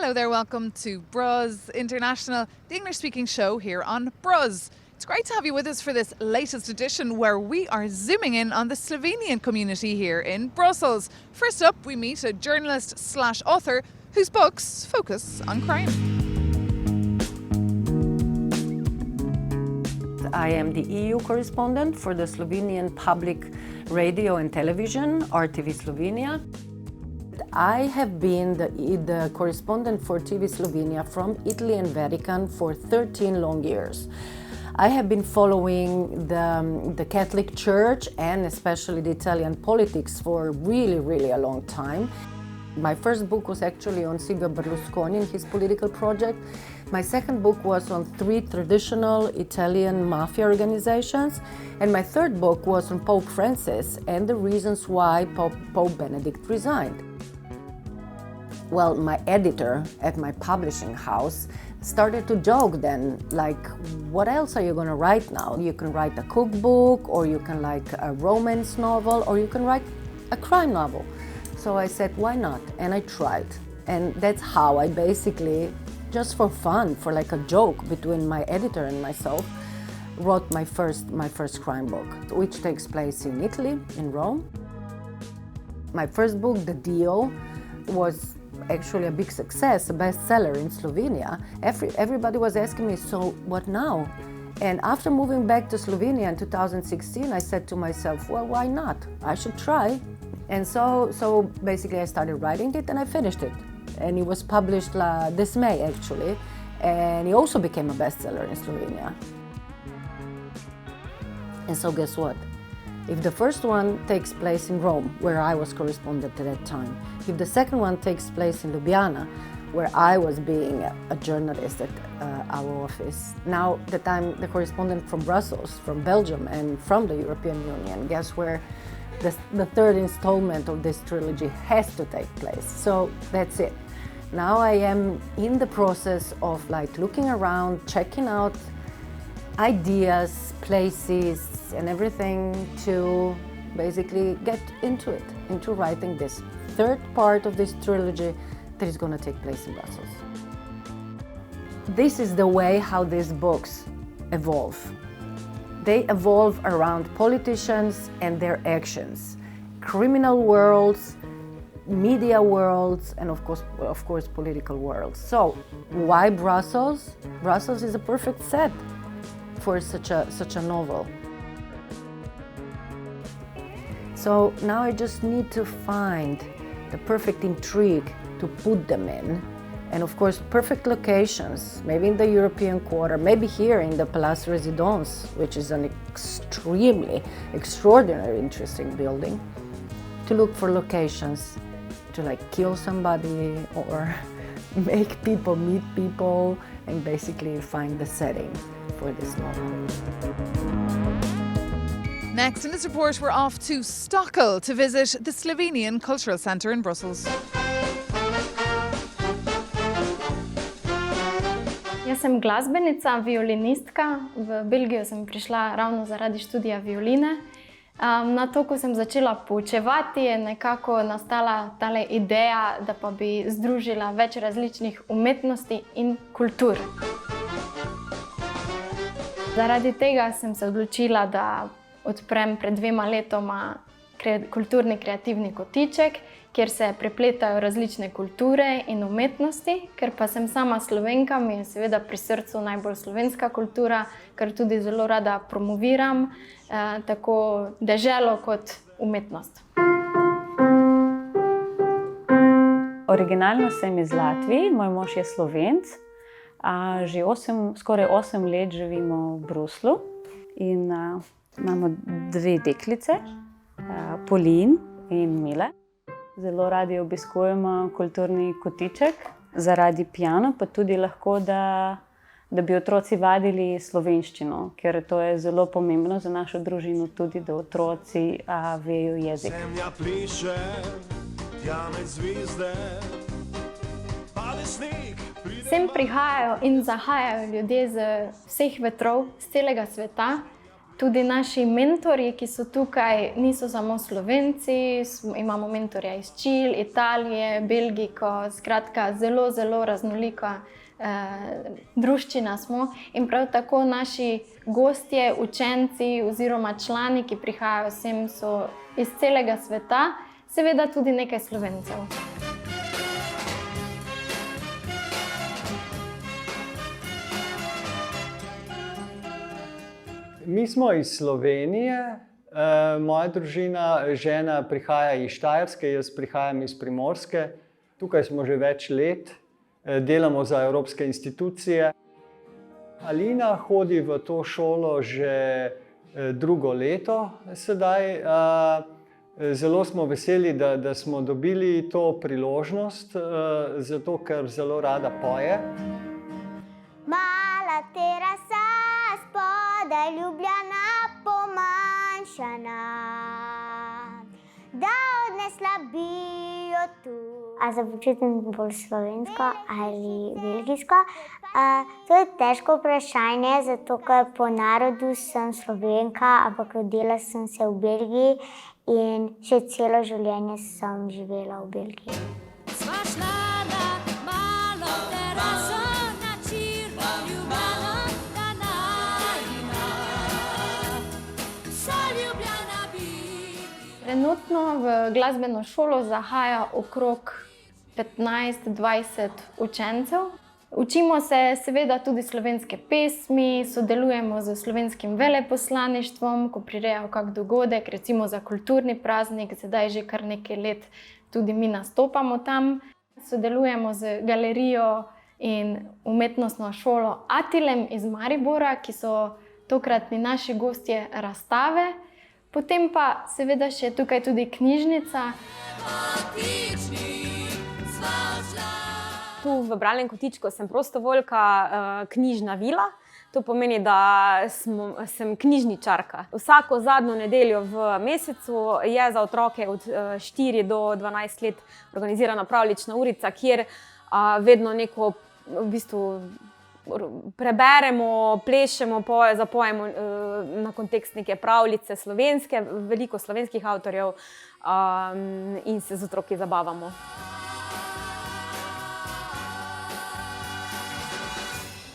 Hello there, welcome to BRUZZ International, the English-speaking show here on BRUZZ. It's great to have you with us for this latest edition where we are zooming in on the Slovenian community here in Brussels. First up, we meet a journalist/author whose books focus on crime. I am the EU-correspondent for the Slovenian public radio and television, RTV Slovenia. I have been the correspondent for TV Slovenia from Italy and Vatican for 13 long years. I have been following the Catholic Church and especially the Italian politics for really a long time. My first book was actually on Silvio Berlusconi and his political project. My second book was on 3 traditional Italian mafia organizations. And my third book was on Pope Francis and the reasons why Pope Benedict resigned. Well, my editor at my publishing house started to joke then, like, what else are you going to write now? You can write a cookbook, or you can write a romance novel, or you can write a crime novel. So I said, why not? And I tried. And that's how I basically, just for fun, for like a joke between my editor and myself, wrote my first crime book, which takes place in Italy, in Rome. My first book, The Deal, was actually a big success, a bestseller in Slovenia. Everybody was asking me, so what now? And after moving back to Slovenia in 2016, I said to myself, well, why not? I should try. And so basically I started writing it and I finished it. And it was published this May, actually. And it also became a bestseller in Slovenia. And so guess what? If the first one takes place in Rome, where I was correspondent at that time, if the second one takes place in Ljubljana, where I was being a journalist at our office, now that I'm the correspondent from Brussels, from Belgium, and from the European Union, guess where the third installment of this trilogy has to take place. So that's it. Now I am in the process of like looking around, checking out ideas, places, and everything to basically get into it, into writing this third part of this trilogy that is going to take place in Brussels. This is the way how these books evolve. They evolve around politicians and their actions, criminal worlds, media worlds, and of course political worlds. So why Brussels? Brussels is a perfect set for such a novel. So now I just need to find the perfect intrigue to put them in. And of course, perfect locations, maybe in the European Quarter, maybe here in the Place Résidence, which is an extraordinary, interesting building, to look for locations to like kill somebody or make people meet people and basically find the setting for this novel. Next in this report, we're off to Stockholm to visit the Slovenian Cultural Centre in Brussels. Jaz sem glasbenica, violinistka. V Belgijo sem prišla ravno zaradi študija violine. Na to, ko sem začela poučevati, je nekako nastala tale ideja, da pa bi združila več različnih umetnosti in kultur. Zaradi tega sem se odločila, da odprem pred 2 letoma kulturni kreativni kotiček, kjer se prepletajo različne kulture in umetnosti. Ker pa sem sama Slovenka, mi je seveda pri srcu najbolj slovenska kultura, kar tudi zelo rada promoviram, tako deželo kot umetnost. Originalno sem iz Latvije, moj mož je Slovenc. Že skoraj 8 let živimo v Bruslu in imamo 2 deklice, Polin in Mile. Zelo radi obiskujemo kulturni kotiček zaradi piano, pa tudi lahko, da bi otroci vadili slovenščino, ker to je zelo pomembno za našo družino tudi, da otroci vejo jezik. Zemlja pliše, tja med zvizde, pade sneg. Sem prihajajo in zahajajo ljudje z vseh vetrov, z celega sveta. Tudi naši mentorji, ki so tukaj, niso samo Slovenci, imamo mentorja iz Čil, Italije, Belgijko, skratka zelo, zelo raznolika druščina smo in prav tako naši gostje, učenci oziroma člani, ki prihajajo sem, so iz celega sveta, seveda tudi nekaj Slovencev. Mi smo iz Slovenije, moja družina, žena prihaja iz Štajerske, jaz prihajam iz Primorske. Tukaj smo že več let, delamo za evropske institucije. Alina hodi v to šolo že drugo leto sedaj. Zelo smo veseli, da smo dobili to priložnost, zato ker zelo rada poje. Mala terasa, spodaj Ljubljana pomanjšana, da odnesla bi jo tu. A za počutim bolj slovensko ali belgijsko? To je težko vprašanje, zato ker po narodu sem Slovenka, ampak rodila sem se v Belgiji in še celo življenje sem živela v Belgiji. Trenutno v glasbeno šolo zahaja okrog 15-20 učencev. Učimo se seveda tudi slovenske pesmi, sodelujemo z slovenskim veleposlaništvom, ko prirejajo kak dogodek, recimo za kulturni praznik, sedaj že kar nekaj let tudi mi nastopamo tam. Sodelujemo z galerijo in umetnostno šolo Atilem iz Maribora, ki so tokratni naši gostje razstave. Potem pa seveda še tukaj tudi knjižnica. Tu v bralnem kotičku sem prostovoljka knjižna vila. To pomeni, da sem knjižničarka. Vsako zadnjo nedeljo v mesecu je za otroke od 4 do 12 let organizirana pravljična urica, kjer vedno neko v bistvu preberemo, plešemo, zapojemo na kontekst neke pravljice slovenske, veliko slovenskih avtorjev in se z otroki zabavamo.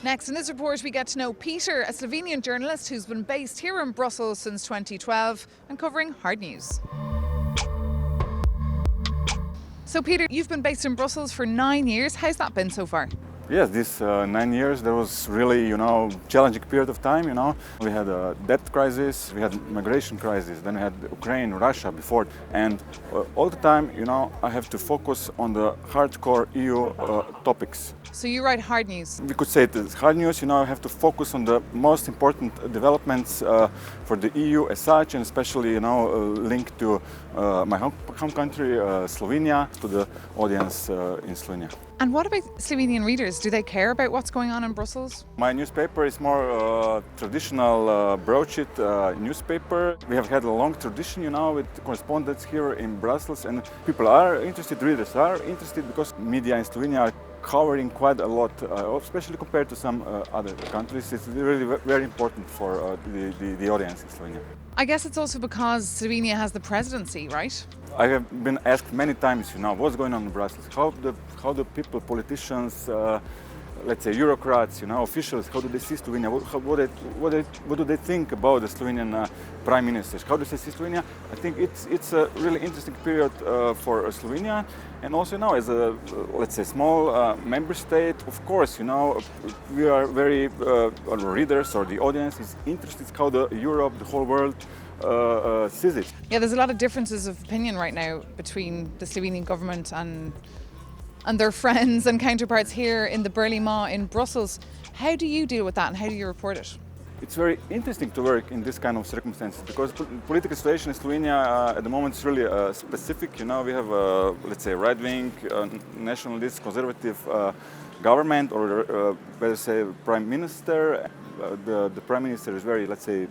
Next in this report we get to know Peter, a Slovenian journalist who's been based here in Brussels since 2012 and covering hard news. So Peter, you've been based in Brussels for 9 years. How's that been so far? Yes, this 9 years, there was really, challenging period of time, We had a debt crisis, we had migration crisis, then we had Ukraine, Russia before. And all the time, I have to focus on the hardcore EU topics. So you write hard news? We could say it is hard news, I have to focus on the most important developments for the EU as such, and especially, linked to my home country, Slovenia, to the audience in Slovenia. And what about Slovenian readers? Do they care about what's going on in Brussels? My newspaper is more traditional broadsheet newspaper. We have had a long tradition, with correspondents here in Brussels, and people are interested, readers are interested, because media in Slovenia are covering quite a lot, especially compared to some other countries. It's really very important for the audience in Slovenia. I guess it's also because Slovenia has the presidency, right? I have been asked many times, what's going on in Brussels? How the people, politicians, let's say bureaucrats, officials, how do they see Slovenia? What do they think about the Slovenian prime ministers? How do they see Slovenia? I think it's a really interesting period for Slovenia, and also now as a, let's say, small member state. Of course, we are very readers, or the audience is interested how the Europe, the whole world sees it. Yeah, there's a lot of differences of opinion right now between the Slovenian government and their friends and counterparts here in the Burly Maw in Brussels. How do you deal with that and how do you report it? It's very interesting to work in this kind of circumstances, because political situation in Slovenia at the moment is really specific. We have let's say, right-wing, nationalist, conservative government, or better say, prime minister. The prime minister is very, let's say,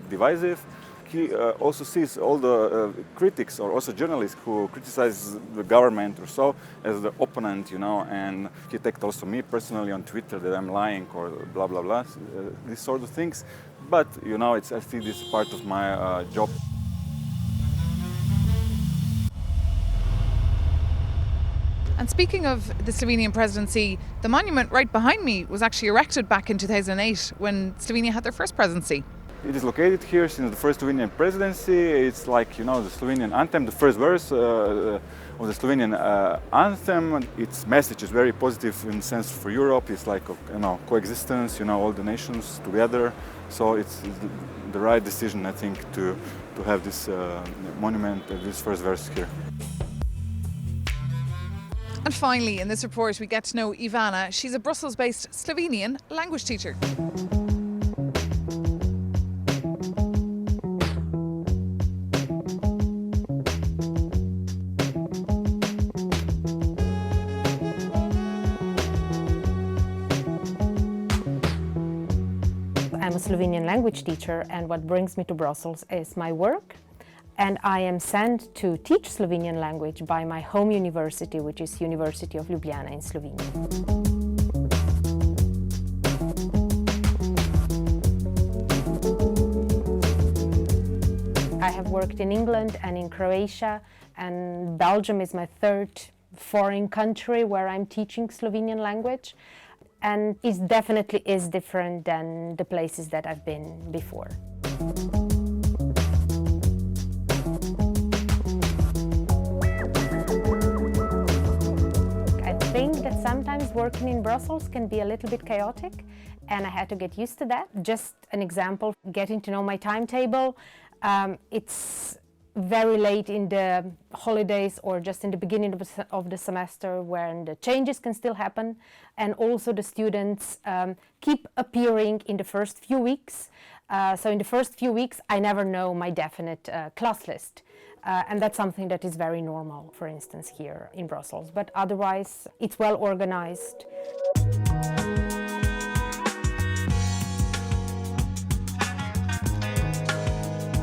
divisive. He also sees all the critics, or also journalists who criticize the government or so, as the opponent, and he attacked also me personally on Twitter that I'm lying or blah blah blah, these sort of things. but you know, I see this part of my job. And speaking of the Slovenian presidency, the monument right behind me was actually erected back in 2008 when Slovenia had their first presidency. It is located here since the first Slovenian presidency. It's like, you know, the Slovenian anthem, the first verse of the Slovenian anthem. Its message is very positive in the sense for Europe. It's like, you know, coexistence, you know, all the nations together. So it's the right decision, I think, to have this monument, this first verse here. And finally, in this report, we get to know Ivana. She's a Brussels-based Slovenian language teacher. I'm a Slovenian language teacher, and what brings me to Brussels is my work. And I am sent to teach Slovenian language by my home university, which is University of Ljubljana in Slovenia. I have worked in England and in Croatia, and Belgium is my third foreign country where I'm teaching Slovenian language. And it definitely is different than the places that I've been before. I think that sometimes working in Brussels can be a little bit chaotic, and I had to get used to that. Just an example, getting to know my timetable. It's very late in the holidays or just in the beginning of the semester when the changes can still happen, and also the students keep appearing in the first few weeks. So in the first few weeks I never know my definite class list. And that's something that is very normal, for instance, here in Brussels. But otherwise, it's well organized.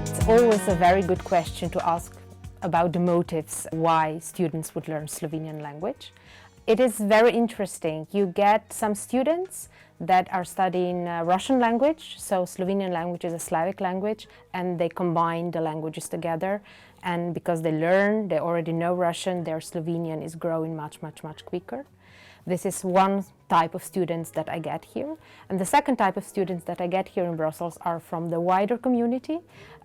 It's always a very good question to ask about the motives why students would learn Slovenian language. It is very interesting. You get some students that are studying Russian language, so Slovenian language is a Slavic language, and they combine the languages together. And because they already know Russian, their Slovenian is growing much quicker. This is one type of students that I get here. And the second type of students that I get here in Brussels are from the wider community,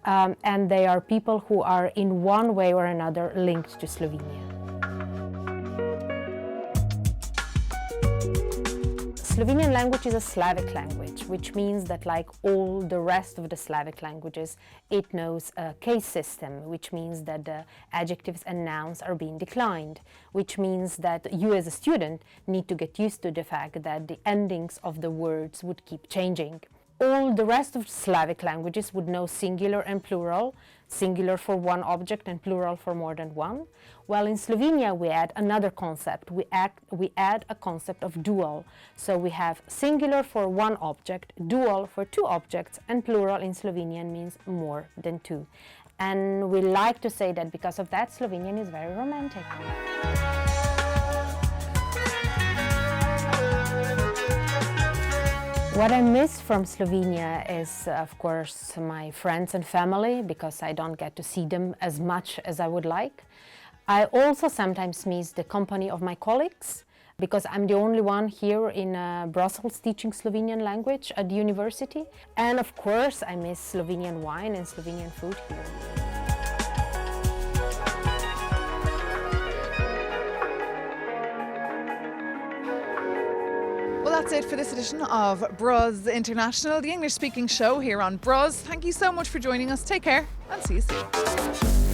and they are people who are in one way or another linked to Slovenia. Slovenian language is a Slavic language, which means that, like all the rest of the Slavic languages, it knows a case system, which means that the adjectives and nouns are being declined, which means that you as a student need to get used to the fact that the endings of the words would keep changing. All the rest of Slavic languages would know singular and plural, singular for one object and plural for more than one. While in Slovenia we add another concept. We add a concept of dual. So we have singular for one object, dual for two objects, and plural in Slovenian means more than two. And we like to say that because of that, Slovenian is very romantic. What I miss from Slovenia is, of course, my friends and family, because I don't get to see them as much as I would like. I also sometimes miss the company of my colleagues, because I'm the only one here in Brussels teaching Slovenian language at the university. And of course, I miss Slovenian wine and Slovenian food here. Well, that's it for this edition of BRUZZ International, the English-speaking show here on BRUZZ. Thank you so much for joining us. Take care and see you soon.